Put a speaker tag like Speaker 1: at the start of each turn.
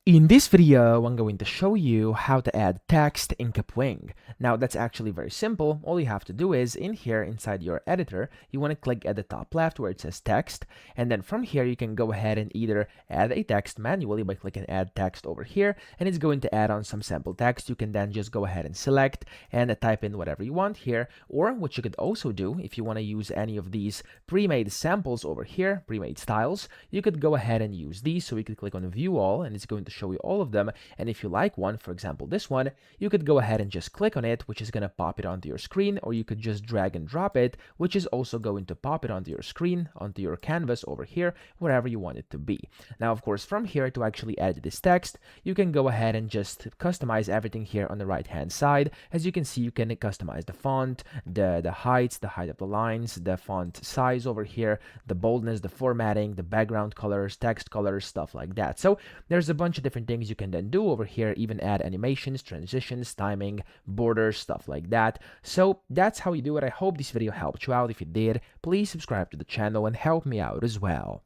Speaker 1: In this video, I'm going to show you how to add text in Kapwing. Now, that's actually very simple. All you have to do is in here inside your editor, you want to click at the top left where it says text. And then from here, you can go ahead and either add a text manually by clicking add text over here. And it's going to add on some sample text. You can then just go ahead and select and type in whatever you want here. Or what you could also do, if you want to use any of these pre-made samples over here, pre-made styles, you could go ahead and use these. So we could click on view all and it's going to show you all of them. And if you like one, for example this one, you could go ahead and just click on it, which is going to pop it onto your screen, or you could just drag and drop it, which is also going to pop it onto your screen, onto your canvas over here, wherever you want it to be. Now of course from here, to actually edit this text, you can go ahead and just customize everything here on the right hand side. As you can see, you can customize the font, the height of the lines, the font size over here, the boldness, the formatting, the background colors, text colors, stuff like that. So there's a bunch of different things you can then do over here, even add animations, transitions, timing, borders, stuff like that. So that's how you do it. I hope this video helped you out. If it did, please subscribe to the channel and help me out as well.